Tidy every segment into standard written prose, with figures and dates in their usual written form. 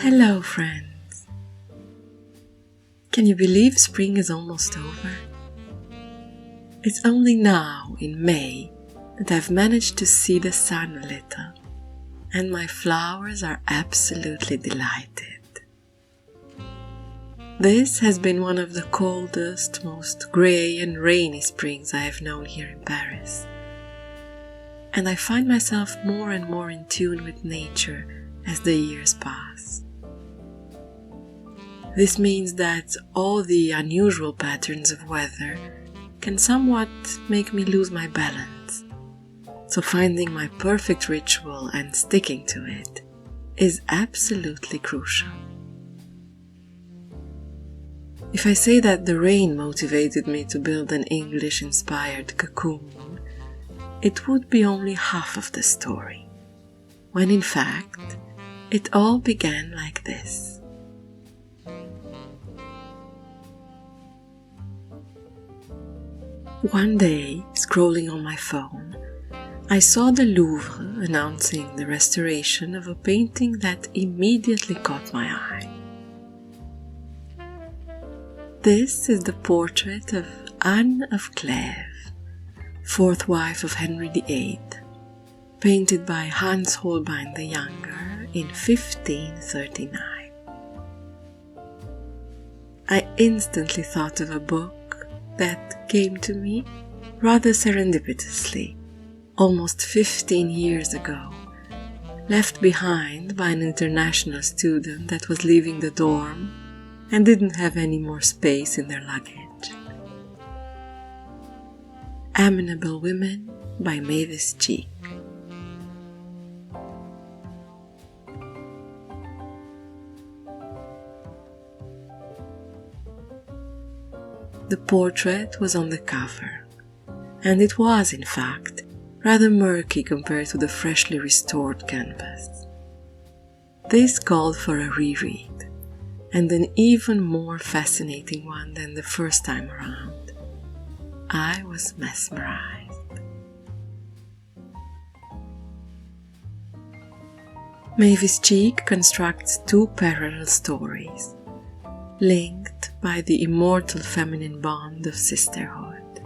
Hello, friends. Can you believe spring is almost over? It's only now, in May, that I've managed to see the sun a little, and my flowers are absolutely delighted. This has been one of the coldest, most grey and rainy springs I have known here in Paris, and I find myself more and more in tune with nature as the years pass. This means that all the unusual patterns of weather can somewhat make me lose my balance, so finding my perfect ritual and sticking to it is absolutely crucial. If I say that the rain motivated me to build an English-inspired cocoon, it would be only half of the story, when in fact, it all began like this. One day, scrolling on my phone, I saw the Louvre announcing the restoration of a painting that immediately caught my eye. This is the portrait of Anne of Cleves, fourth wife of Henry VIII, painted by Hans Holbein the Younger in 1539. I instantly thought of a book that came to me rather serendipitously, almost 15 years ago, left behind by an international student that was leaving the dorm and didn't have any more space in their luggage. Amenable Women by Mavis Cheek. The portrait was on the cover, and it was, in fact, rather murky compared to the freshly restored canvas. This called for a reread, and an even more fascinating one than the first time around. I was mesmerized. Mavis Cheek constructs two parallel stories, linked by the immortal feminine bond of sisterhood.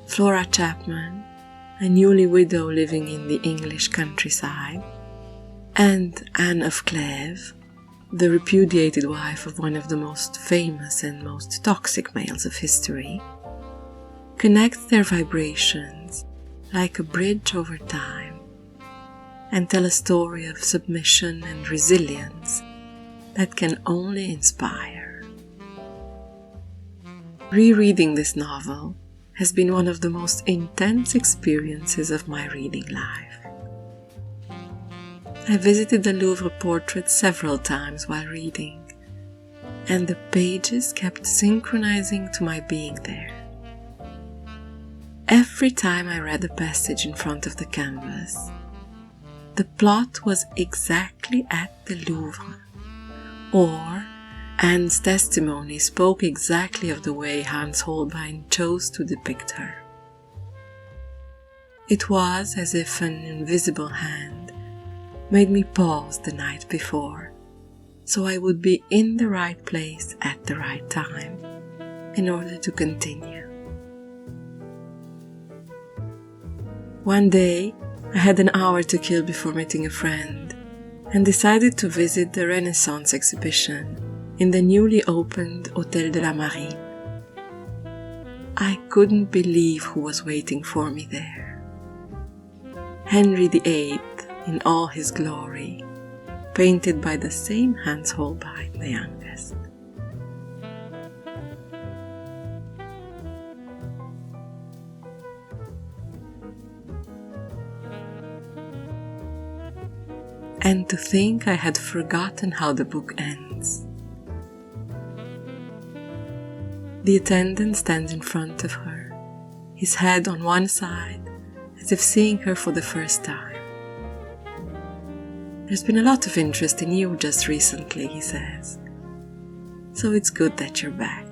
Flora Chapman, a newly widow living in the English countryside, and Anne of Cleves, the repudiated wife of one of the most famous and most toxic males of history, connect their vibrations like a bridge over time and tell a story of submission and resilience that can only inspire. Rereading this novel has been one of the most intense experiences of my reading life. I visited the Louvre portrait several times while reading, and the pages kept synchronizing to my being there. Every time I read a passage in front of the canvas, the plot was exactly at the Louvre, or Anne's testimony spoke exactly of the way Hans Holbein chose to depict her. It was as if an invisible hand made me pause the night before, so I would be in the right place at the right time in order to continue. One day, I had an hour to kill before meeting a friend, and decided to visit the Renaissance exhibition in the newly opened Hôtel de la Marine. I couldn't believe who was waiting for me there. Henry VIII in all his glory, painted by the same Hans Holbein the youngest. And to think I had forgotten how the book ends. The attendant stands in front of her, his head on one side, as if seeing her for the first time. "There's been a lot of interest in you just recently," he says. "So it's good that you're back.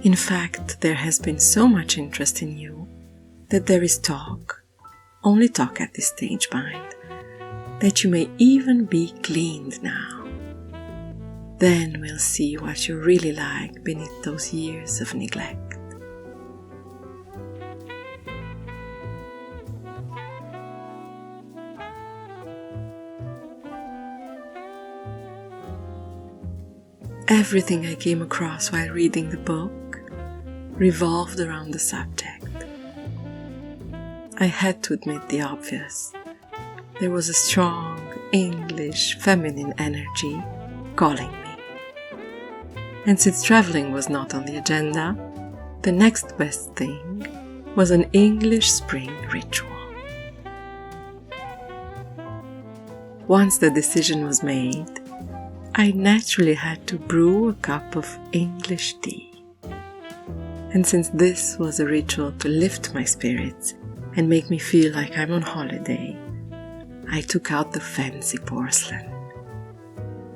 In fact, there has been so much interest in you that there is talk, only talk at this stage, mind, that you may even be cleaned now. Then we'll see what you're really like beneath those years of neglect. Everything I came across while reading the book revolved around the subject. I had to admit the obvious. There was a strong English feminine energy calling me. And since traveling was not on the agenda, the next best thing was an English spring ritual. Once the decision was made, I naturally had to brew a cup of English tea. And since this was a ritual to lift my spirits and make me feel like I'm on holiday, I took out the fancy porcelain,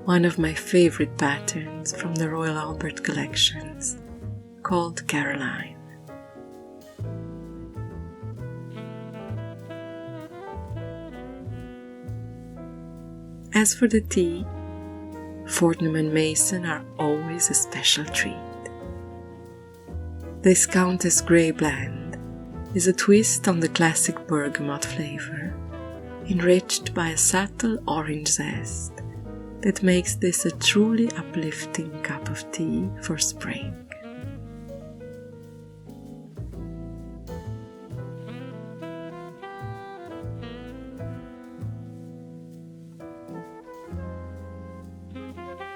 one of my favorite patterns from the Royal Albert collections, called Caroline. As for the tea, Fortnum & Mason are always a special treat. This Countess Grey blend is a twist on the classic bergamot flavor, enriched by a subtle orange zest that makes this a truly uplifting cup of tea for spring.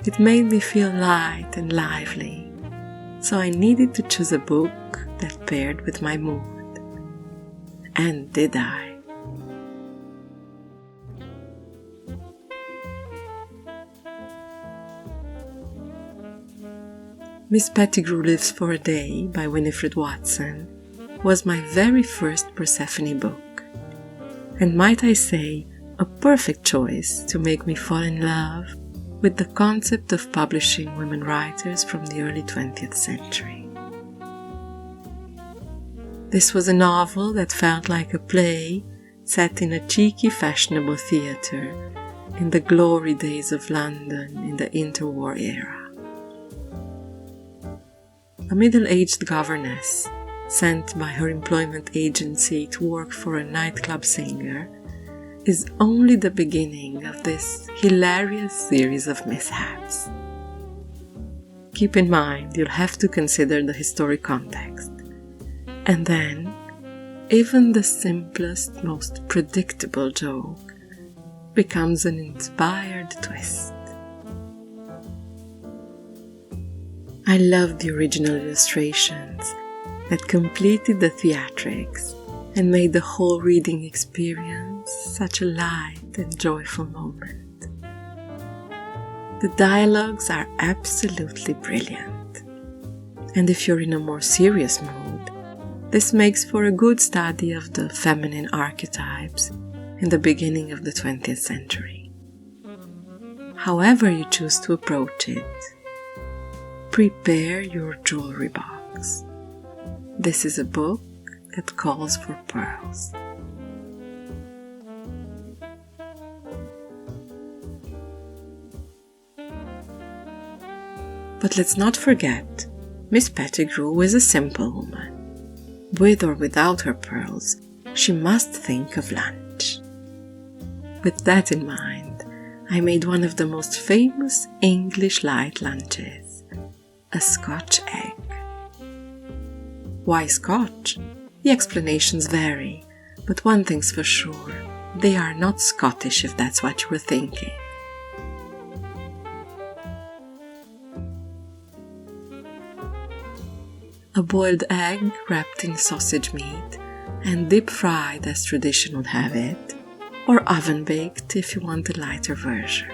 It made me feel light and lively, so I needed to choose a book that paired with my mood. And did I? Miss Pettigrew Lives for a Day by Winifred Watson was my very first Persephone book, and might I say, a perfect choice to make me fall in love with the concept of publishing women writers from the early 20th century. This was a novel that felt like a play set in a cheeky fashionable theatre in the glory days of London in the interwar era. A middle-aged governess sent by her employment agency to work for a nightclub singer is only the beginning of this hilarious series of mishaps. Keep in mind you'll have to consider the historic context, and then even the simplest, most predictable joke becomes an inspired twist. I loved the original illustrations that completed the theatrics and made the whole reading experience such a light and joyful moment. The dialogues are absolutely brilliant, and if you're in a more serious mood, this makes for a good study of the feminine archetypes in the beginning of the 20th century. However you choose to approach it, prepare your jewelry box. This is a book that calls for pearls. But let's not forget, Miss Pettigrew is a simple woman. With or without her pearls, she must think of lunch. With that in mind, I made one of the most famous English light lunches, a Scotch egg. Why Scotch? The explanations vary, but one thing's for sure, they are not Scottish if that's what you were thinking. A boiled egg wrapped in sausage meat and deep fried as tradition would have it, or oven baked if you want a lighter version.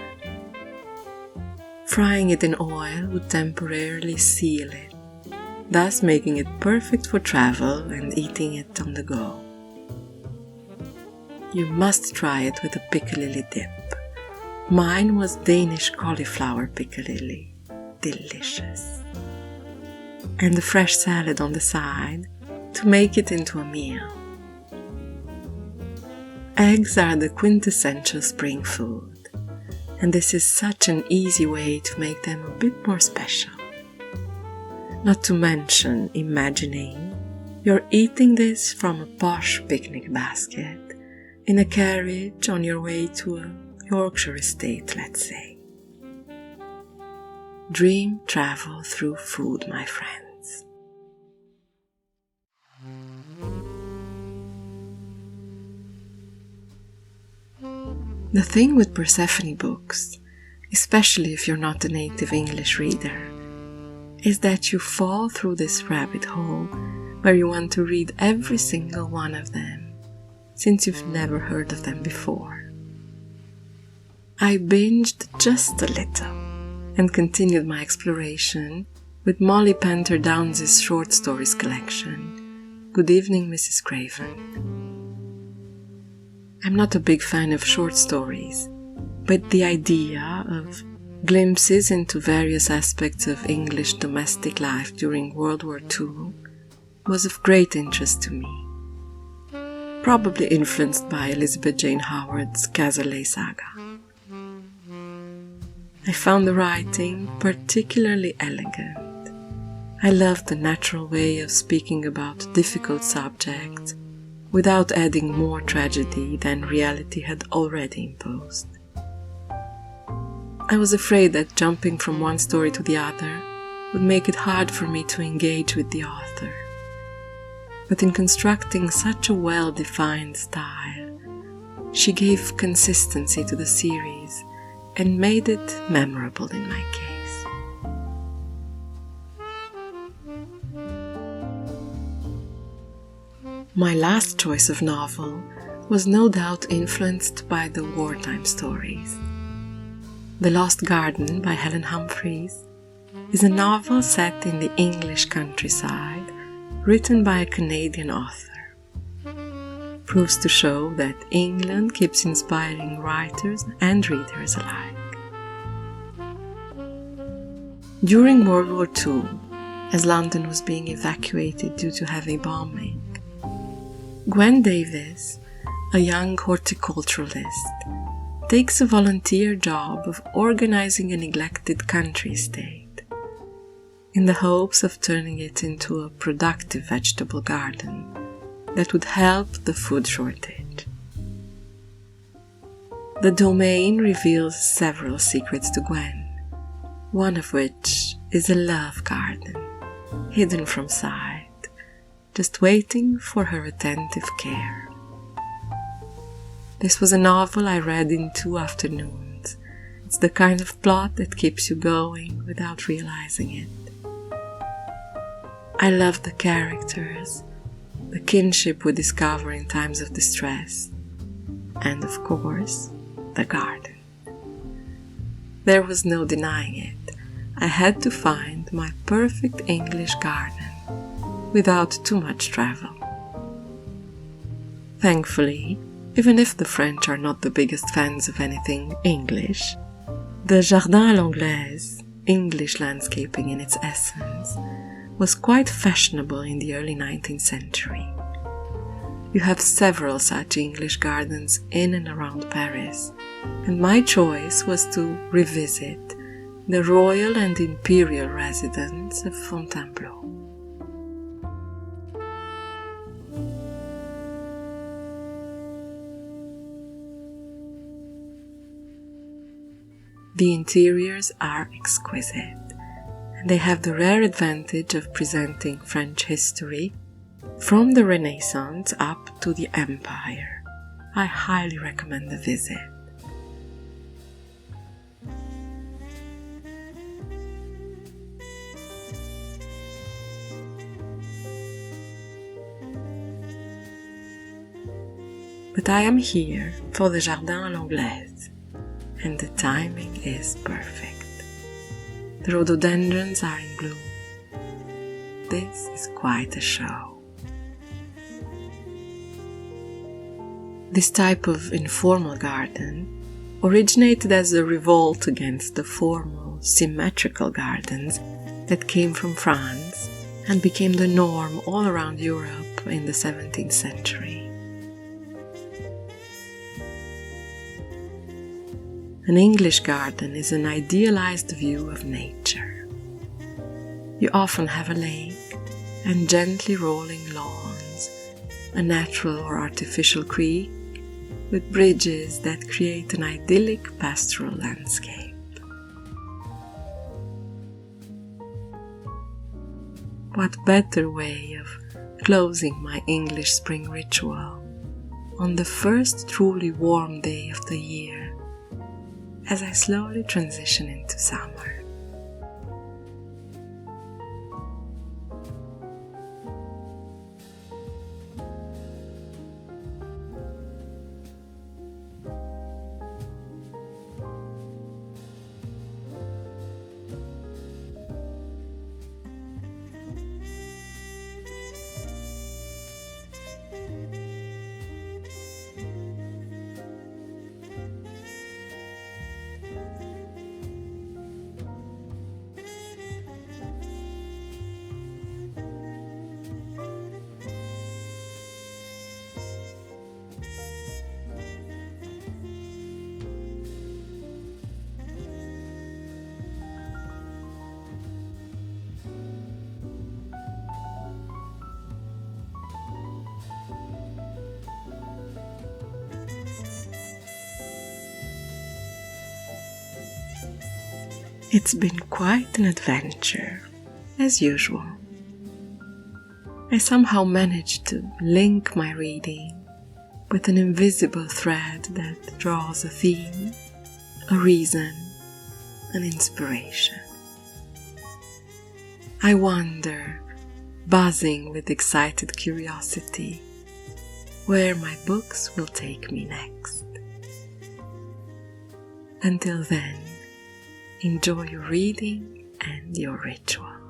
Frying it in oil would temporarily seal it, thus making it perfect for travel and eating it on the go. You must try it with a piccalilli dip. Mine was Danish cauliflower piccalilli. Delicious. And a fresh salad on the side to make it into a meal. Eggs are the quintessential spring food, and this is such an easy way to make them a bit more special. Not to mention imagining you're eating this from a posh picnic basket in a carriage on your way to a Yorkshire estate, let's say. Dream travel through food, my friends. The thing with Persephone books, especially if you're not a native English reader, is that you fall through this rabbit hole where you want to read every single one of them, since you've never heard of them before. I binged just a little and continued my exploration with Molly Panther Downes' short stories collection, Good Evening, Mrs. Craven. I'm not a big fan of short stories, but the idea of glimpses into various aspects of English domestic life during World War II was of great interest to me, probably influenced by Elizabeth Jane Howard's Cazalet saga. I found the writing particularly elegant. I loved the natural way of speaking about difficult subjects without adding more tragedy than reality had already imposed. I was afraid that jumping from one story to the other would make it hard for me to engage with the author. But in constructing such a well-defined style, she gave consistency to the series and made it memorable in my case. My last choice of novel was no doubt influenced by the wartime stories. The Lost Garden by Helen Humphreys is a novel set in the English countryside, written by a Canadian author. Proves to show that England keeps inspiring writers and readers alike. During World War II, as London was being evacuated due to heavy bombing, Gwen Davis, a young horticulturalist, takes a volunteer job of organizing a neglected country estate, in the hopes of turning it into a productive vegetable garden that would help the food shortage. The domain reveals several secrets to Gwen, one of which is a love garden, hidden from sight, just waiting for her attentive care. This was a novel I read in 2 afternoons. It's the kind of plot that keeps you going without realizing it. I love the characters, the kinship we discover in times of distress, and of course, the garden. There was no denying it. I had to find my perfect English garden without too much travel. Thankfully, even if the French are not the biggest fans of anything English, the Jardin à l'Anglaise, English landscaping in its essence, was quite fashionable in the early 19th century. You have several such English gardens in and around Paris, and my choice was to revisit the royal and imperial residence of Fontainebleau. The interiors are exquisite, and they have the rare advantage of presenting French history from the Renaissance up to the Empire. I highly recommend the visit. But I am here for the Jardin à l'Anglaise, and the timing is perfect. The rhododendrons are in bloom. This is quite a show. This type of informal garden originated as a revolt against the formal, symmetrical gardens that came from France and became the norm all around Europe in the 17th century. An English garden is an idealized view of nature. You often have a lake and gently rolling lawns, a natural or artificial creek, with bridges that create an idyllic pastoral landscape. What better way of closing my English spring ritual on the first truly warm day of the year as I slowly transition into summer. It's been quite an adventure, as usual. I somehow managed to link my reading with an invisible thread that draws a theme, a reason, an inspiration. I wonder, buzzing with excited curiosity, where my books will take me next. Until then, enjoy your reading and your ritual.